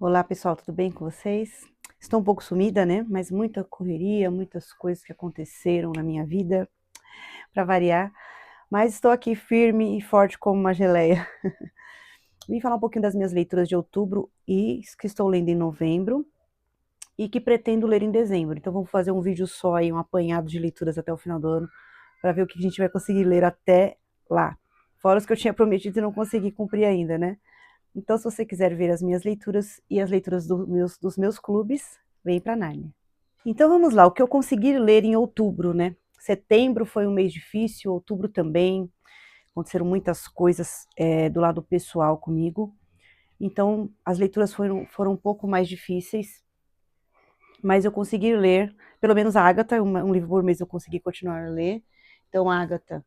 Olá pessoal, tudo bem com vocês? Estou um pouco sumida, né? Mas muita correria, muitas coisas que aconteceram na minha vida, para variar. Mas estou aqui firme e forte como uma geleia. Vim falar um pouquinho das minhas leituras de outubro e que estou lendo em novembro e que pretendo ler em dezembro. Então vamos fazer um vídeo só aí, um apanhado de leituras até o final do ano, para ver o que a gente vai conseguir ler até lá. Fora os que eu tinha prometido e não consegui cumprir ainda, né? Então, se você quiser ver as minhas leituras e as leituras dos meus clubes, vem para Nárnia. Então, vamos lá. O que eu consegui ler em outubro, né? Setembro foi um mês difícil, outubro também. Aconteceram muitas coisas do lado pessoal comigo. Então, as leituras foram um pouco mais difíceis, mas eu consegui ler, pelo menos a Ágata, um livro por mês eu consegui continuar a ler. Então, a Ágata,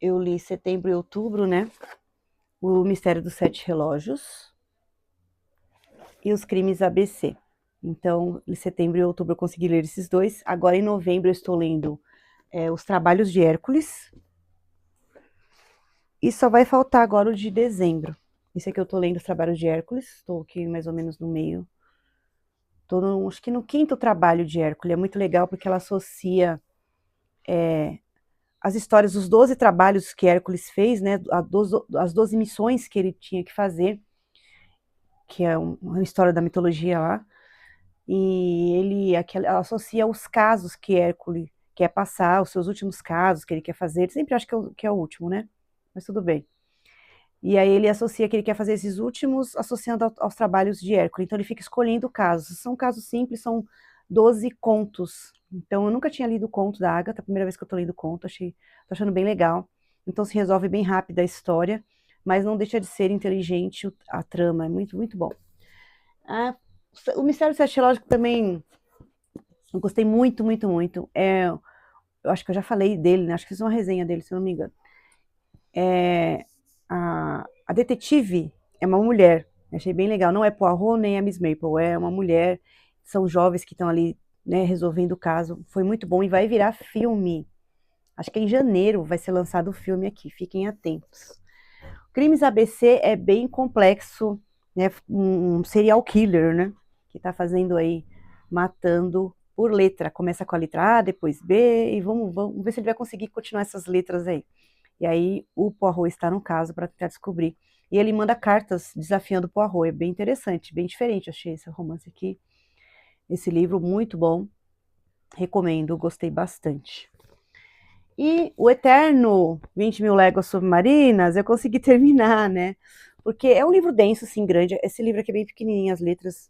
eu li setembro e outubro, né? O Mistério dos Sete Relógios e Os Crimes ABC. Então, em setembro e outubro eu consegui ler esses dois. Agora, em novembro, eu estou lendo Os Trabalhos de Hércules. E só vai faltar agora o de dezembro. Esse aqui eu estou lendo Os Trabalhos de Hércules. Estou aqui mais ou menos no meio. Estou, acho que no quinto trabalho de Hércules. É muito legal porque ela associa as histórias dos 12 trabalhos que Hércules fez, né? As 12 missões que ele tinha que fazer, que é uma história da mitologia lá. E ele associa os casos que Hércules quer passar, os seus últimos casos que ele quer fazer. Ele sempre acha que é o último, né? Mas tudo bem. E aí ele associa que ele quer fazer esses últimos associando aos trabalhos de Hércules. Então ele fica escolhendo casos. São casos simples, são 12 contos. Então eu nunca tinha lido o conto da Agatha, a primeira vez que eu tô lendo o conto, tô achando bem legal. Então se resolve bem rápido a história, mas não deixa de ser inteligente a trama, é muito, muito bom. Ah, o Mistério do Sete Relógios também eu gostei muito, muito, muito. Eu acho que eu já falei dele, né? Acho que fiz uma resenha dele, se eu não me engano. A detetive é uma mulher. Achei bem legal. Não é Poirot nem a Miss Maple, é uma mulher. São jovens que estão ali, né, resolvendo o caso. Foi muito bom e vai virar filme. Acho que em janeiro vai ser lançado o filme aqui. Fiquem atentos. Crimes ABC é bem complexo, né? Um serial killer, né? Que está fazendo aí, matando por letra. Começa com a letra A, depois B, e vamos ver se ele vai conseguir continuar essas letras aí. E aí o Poirot está no caso para tentar descobrir. E ele manda cartas desafiando o Poirot. É bem interessante, bem diferente. Achei esse romance aqui, esse livro muito bom. Recomendo, gostei bastante. E o Eterno 20 Mil Léguas Submarinas, eu consegui terminar, né? Porque é um livro denso, assim, grande. Esse livro aqui é bem pequenininho, as letras.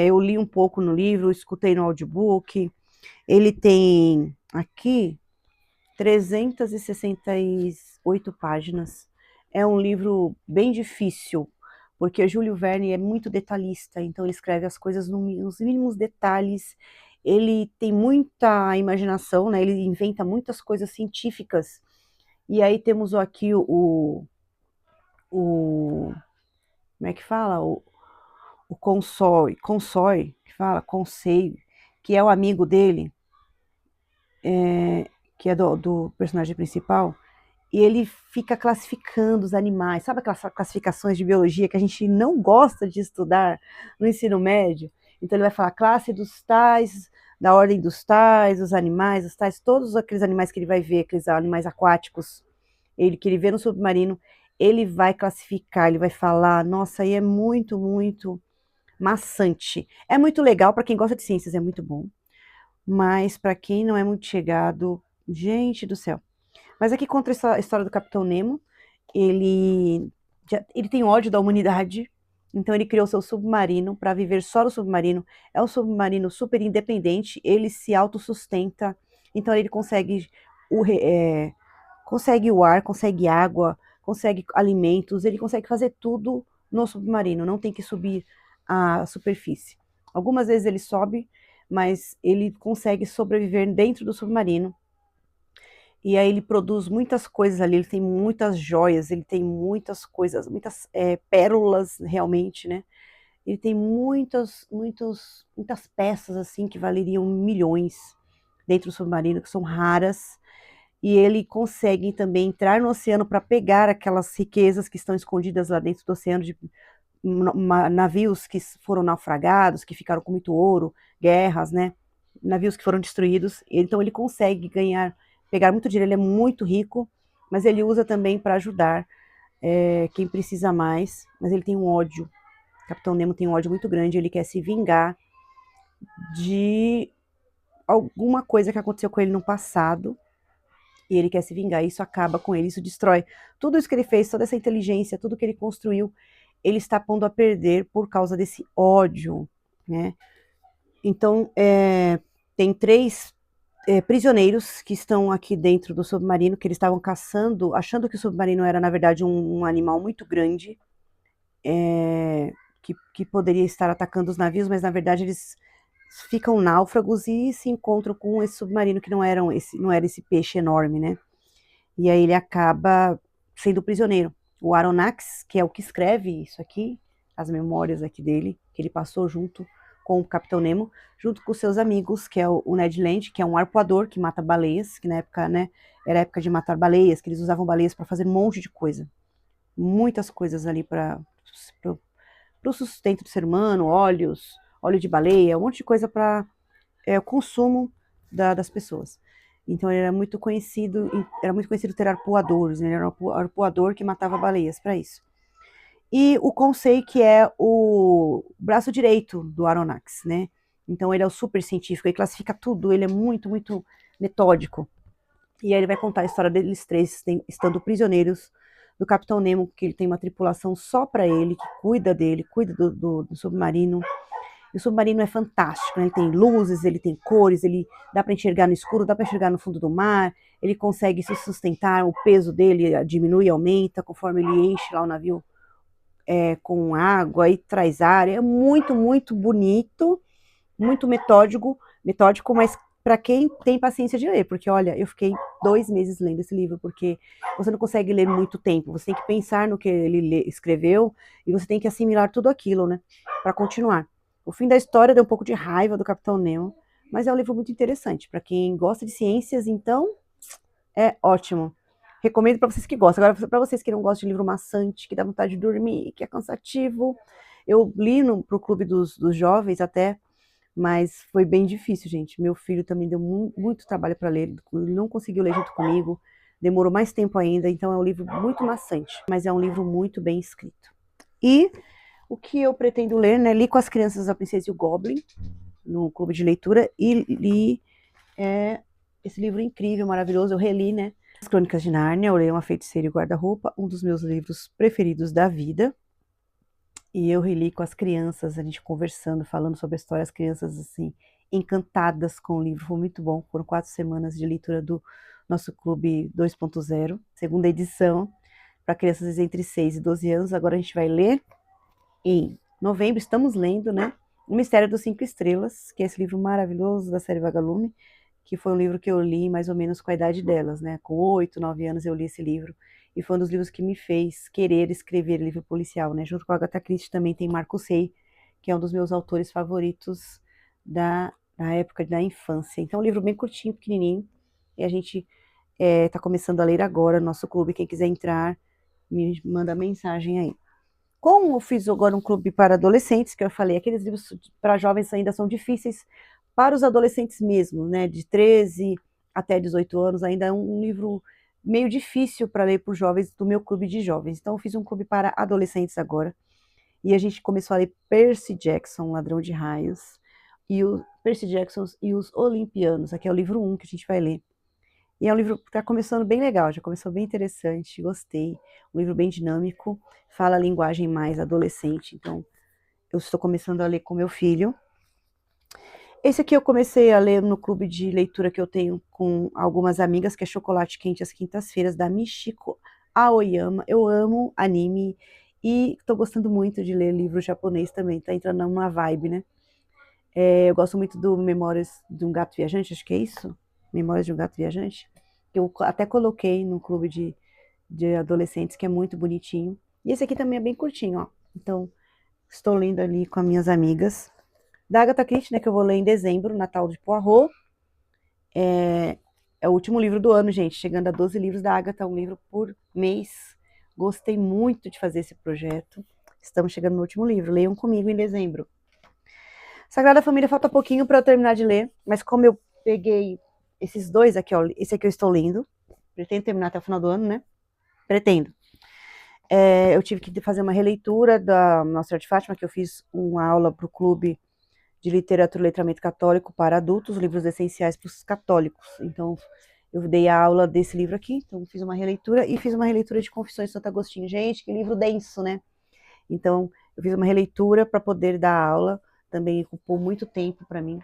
Eu li um pouco no livro, escutei no audiobook. Ele tem aqui 368 páginas. É um livro bem difícil, porque Júlio Verne é muito detalhista, então ele escreve as coisas nos mínimos detalhes. Ele tem muita imaginação, né? Ele inventa muitas coisas científicas. E aí temos aqui o como é que fala? O Consoi, que fala, Conseil, que é o amigo dele, que é do personagem principal, e ele fica classificando os animais, sabe aquelas classificações de biologia que a gente não gosta de estudar no ensino médio? Então ele vai falar classe dos tais, da ordem dos tais, os animais, os tais, todos aqueles animais que ele vai ver, aqueles animais aquáticos, que ele vê no submarino, ele vai classificar, ele vai falar, nossa, aí é muito, muito maçante. É muito legal para quem gosta de ciências, é muito bom, mas para quem não é muito chegado, gente do céu. Mas aqui conta essa história do Capitão Nemo. Ele tem ódio da humanidade, então ele criou seu submarino para viver só no submarino. É um submarino super independente, ele se autossustenta, então ele consegue o ar, consegue água, consegue alimentos, ele consegue fazer tudo no submarino, não tem que subir à superfície. Algumas vezes ele sobe, mas ele consegue sobreviver dentro do submarino. E aí ele produz muitas coisas ali, ele tem muitas joias, ele tem muitas coisas, muitas pérolas realmente, né? Ele tem muitas peças assim que valeriam milhões dentro do submarino, que são raras. E ele consegue também entrar no oceano para pegar aquelas riquezas que estão escondidas lá dentro do oceano, navios que foram naufragados, que ficaram com muito ouro, guerras, né? Navios que foram destruídos. Então ele consegue pegar muito dinheiro, ele é muito rico, mas ele usa também para ajudar quem precisa mais, mas ele tem um ódio. O Capitão Nemo tem um ódio muito grande, ele quer se vingar de alguma coisa que aconteceu com ele no passado, e ele quer se vingar, e isso acaba com ele, isso destrói tudo isso que ele fez, toda essa inteligência, tudo que ele construiu, ele está pondo a perder por causa desse ódio, né? Então, tem 3 prisioneiros que estão aqui dentro do submarino, que eles estavam caçando, achando que o submarino era, na verdade, um animal muito grande, que poderia estar atacando os navios, mas, na verdade, eles ficam náufragos e se encontram com esse submarino que não era esse peixe enorme, né? E aí ele acaba sendo prisioneiro. O Aronnax, que é o que escreve isso aqui, as memórias aqui dele, que ele passou junto com o Capitão Nemo, junto com seus amigos, que é o Ned Land, que é um arpoador que mata baleias, que na época, né, era a época de matar baleias, que eles usavam baleias para fazer um monte de coisa. Muitas coisas ali para o sustento do ser humano, óleo de baleia, um monte de coisa para o consumo das pessoas. Então ele era muito conhecido ter arpoadores, né? Ele era um arpoador que matava baleias para isso. E o Conseil, que é o braço direito do Aronnax, né? Então ele é o super científico, ele classifica tudo, ele é muito, muito metódico. E aí ele vai contar a história deles 3 estando prisioneiros do Capitão Nemo, que ele tem uma tripulação só para ele, que cuida dele, cuida do submarino. E o submarino é fantástico, né? Ele tem luzes, ele tem cores, ele dá para enxergar no escuro, dá para enxergar no fundo do mar, ele consegue se sustentar, o peso dele diminui e aumenta conforme ele enche lá o navio com água e traz ar. É muito, muito bonito, muito metódico, mas para quem tem paciência de ler, porque olha, eu fiquei 2 meses lendo esse livro, porque você não consegue ler muito tempo, você tem que pensar no que ele escreveu e você tem que assimilar tudo aquilo, né, para continuar. O fim da história deu um pouco de raiva do Capitão Nemo, mas é um livro muito interessante. Para quem gosta de ciências, então, é ótimo. Recomendo para vocês que gostam. Agora, para vocês que não gostam de livro maçante, que dá vontade de dormir, que é cansativo, eu li para o Clube dos Jovens até, mas foi bem difícil, gente. Meu filho também deu muito trabalho para ler, ele não conseguiu ler junto comigo, demorou mais tempo ainda, então é um livro muito maçante, mas é um livro muito bem escrito. E o que eu pretendo ler, né? Li com as crianças A Princesa e o Goblin, no clube de leitura, e li esse livro incrível, maravilhoso, eu reli, né? As Crônicas de Nárnia, eu leio Uma Feiticeira e o Guarda-Roupa, um dos meus livros preferidos da vida. E eu reli com as crianças, a gente conversando, falando sobre a história, as crianças, assim, encantadas com o livro, foi muito bom. Foram 4 semanas de leitura do nosso Clube 2.0, segunda edição, para crianças entre 6 e 12 anos. Agora a gente vai ler em novembro, estamos lendo, né? O Mistério dos 5 Estrelas, que é esse livro maravilhoso da série Vagalume, que foi um livro que eu li mais ou menos com a idade delas, né? Com 8, 9 anos eu li esse livro, e foi um dos livros que me fez querer escrever livro policial, né? Junto com a Agatha Christie também tem Marcos Rey, que é um dos meus autores favoritos da época da infância. Então, um livro bem curtinho, pequenininho, e a gente está começando a ler agora no nosso clube. Quem quiser entrar, me manda mensagem aí. Como eu fiz agora um clube para adolescentes, que eu falei, aqueles livros para jovens ainda são difíceis, para os adolescentes mesmo, né, de 13 até 18 anos, ainda é um livro meio difícil para ler por jovens do meu clube de jovens. Então eu fiz um clube para adolescentes agora, e a gente começou a ler Percy Jackson, Ladrão de Raios, e o Percy Jackson e os Olimpianos, aqui é o livro 1 que a gente vai ler. E é um livro que está começando bem legal, já começou bem interessante, gostei. Um livro bem dinâmico, fala a linguagem mais adolescente, então eu estou começando a ler com meu filho. Esse aqui eu comecei a ler no clube de leitura que eu tenho com algumas amigas, que é Chocolate Quente às quintas-feiras, da Michiko Aoyama. Eu amo anime e estou gostando muito de ler livro japonês também, tá entrando numa vibe, né? Eu gosto muito do Memórias de um Gato Viajante, acho que é isso? Memórias de um Gato Viajante. Eu até coloquei no clube de adolescentes, que é muito bonitinho. E esse aqui também é bem curtinho, ó. Então, estou lendo ali com as minhas amigas. Da Agatha Christie, né, que eu vou ler em dezembro, Natal de Poirot. É o último livro do ano, gente. Chegando a 12 livros da Agatha, um livro por mês. Gostei muito de fazer esse projeto. Estamos chegando no último livro, leiam comigo em dezembro. Sagrada Família falta pouquinho para eu terminar de ler, mas como eu peguei esses dois aqui, ó, esse aqui eu estou lendo, pretendo terminar até o final do ano, né? Pretendo. Eu tive que fazer uma releitura da Nossa Senhora de Fátima, que eu fiz uma aula para o Clube de Literatura e Letramento Católico para adultos, livros essenciais para os católicos. Então, eu dei a aula desse livro aqui, então fiz uma releitura e fiz uma releitura de Confissões de Santo Agostinho. Gente, que livro denso, né? Então, eu fiz uma releitura para poder dar aula, também ocupou muito tempo para mim.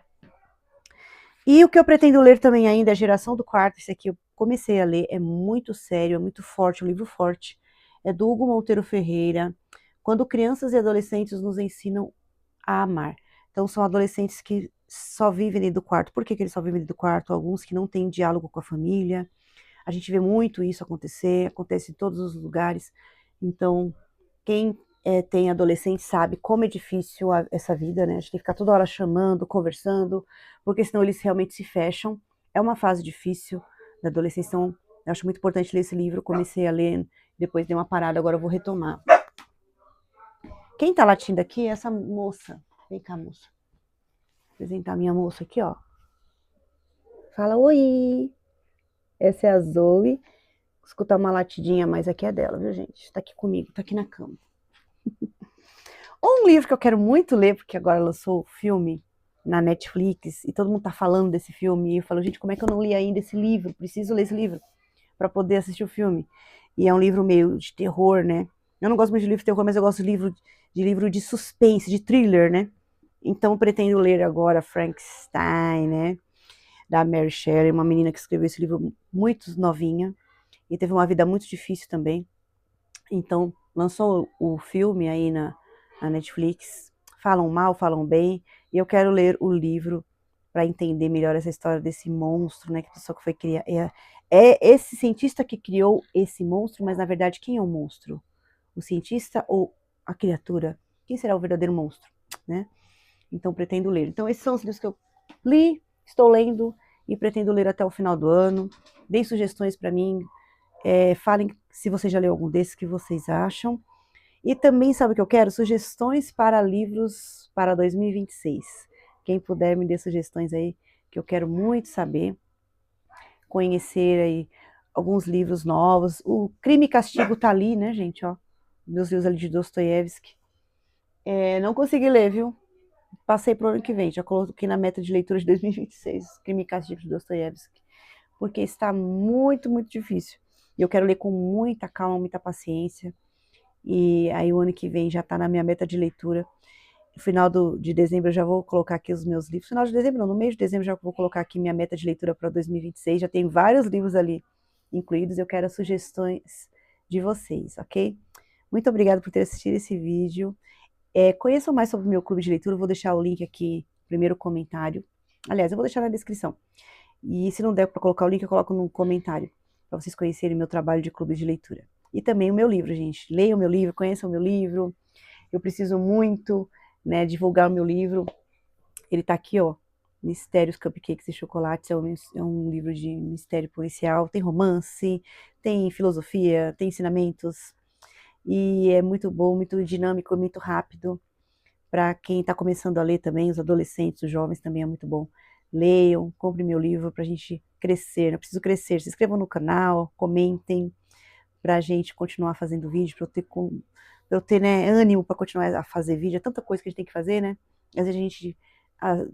E o que eu pretendo ler também ainda é A Geração do Quarto, esse aqui eu comecei a ler, é muito sério, é muito forte, um livro forte. É do Hugo Monteiro Ferreira, Quando Crianças e Adolescentes nos Ensinam a Amar. Então, são adolescentes que só vivem dentro do quarto. Por que eles só vivem dentro do quarto? Alguns que não têm diálogo com a família. A gente vê muito isso acontecer, acontece em todos os lugares. Então, quem tem adolescente sabe como é difícil essa vida, né? A gente tem que ficar toda hora chamando, conversando, porque senão eles realmente se fecham. É uma fase difícil da adolescência, então eu acho muito importante ler esse livro. Eu comecei a ler, depois dei uma parada, agora eu vou retomar. Quem tá latindo aqui é essa moça. Vem cá, moça. Vou apresentar a minha moça aqui, ó. Fala, oi! Essa é a Zoe. Escutar uma latidinha, mas aqui é dela, viu, gente? Tá aqui comigo, tá aqui na cama. Um livro que eu quero muito ler, porque agora lançou o filme na Netflix, e todo mundo tá falando desse filme, e eu falo, gente, como é que eu não li ainda esse livro? Preciso ler esse livro para poder assistir o filme. E é um livro meio de terror, né? Eu não gosto muito de livro de terror, mas eu gosto de livro de suspense, de thriller, né? Então eu pretendo ler agora Frankenstein, né? Da Mary Shelley, uma menina que escreveu esse livro muito novinha e teve uma vida muito difícil também. Então lançou o filme aí na Netflix. Falam mal, falam bem, e eu quero ler o livro para entender melhor essa história desse monstro, né? Que a pessoa que foi criar é esse cientista que criou esse monstro, mas na verdade quem é o monstro? O cientista ou a criatura? Quem será o verdadeiro monstro, né? Então pretendo ler. Então esses são os livros que eu li, estou lendo e pretendo ler até o final do ano. Deem sugestões para mim, falem se você já leu algum desses, que vocês acham. E também, sabe o que eu quero? Sugestões para livros para 2026. Quem puder me dê sugestões aí, que eu quero muito saber. Conhecer aí alguns livros novos. O Crime e Castigo tá ali, né, gente? Ó, meus livros ali de Dostoiévski. Não consegui ler, viu? Passei pro ano que vem, já coloquei na meta de leitura de 2026, Crime e Castigo de Dostoiévski, porque está muito, muito difícil. E eu quero ler com muita calma, muita paciência. E aí o ano que vem já está na minha meta de leitura. No final de dezembro eu já vou colocar aqui os meus livros. Final de dezembro não, no mês de dezembro já vou colocar aqui minha meta de leitura para 2026. Já tem vários livros ali incluídos. Eu quero as sugestões de vocês, ok? Muito obrigada por ter assistido esse vídeo. Conheçam mais sobre o meu clube de leitura. Eu vou deixar o link aqui, primeiro comentário. Aliás, eu vou deixar na descrição. E se não der para colocar o link, eu coloco no comentário, para vocês conhecerem meu trabalho de clube de leitura. E também o meu livro, gente. Leiam o meu livro, conheçam o meu livro. Eu preciso muito, né, divulgar o meu livro. Ele tá aqui, ó. Mistérios, Cupcakes e Chocolates. É um livro de mistério policial. Tem romance, tem filosofia, tem ensinamentos. E é muito bom, muito dinâmico, muito rápido. Para quem está começando a ler também, os adolescentes, os jovens também é muito bom. Leiam, comprem meu livro para a gente crescer. Eu preciso crescer. Se inscrevam no canal, comentem, para a gente continuar fazendo vídeo, para eu ter, né, ânimo para continuar a fazer vídeo. É tanta coisa que a gente tem que fazer, né? Às vezes a gente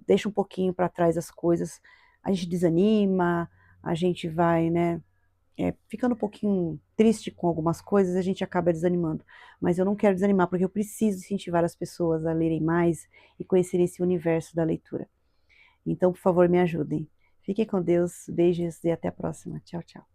deixa um pouquinho para trás as coisas, a gente desanima, a gente vai, né, ficando um pouquinho triste com algumas coisas, a gente acaba desanimando. Mas eu não quero desanimar, porque eu preciso incentivar as pessoas a lerem mais e conhecerem esse universo da leitura. Então, por favor, me ajudem. Fiquem com Deus, beijos e até a próxima. Tchau, tchau.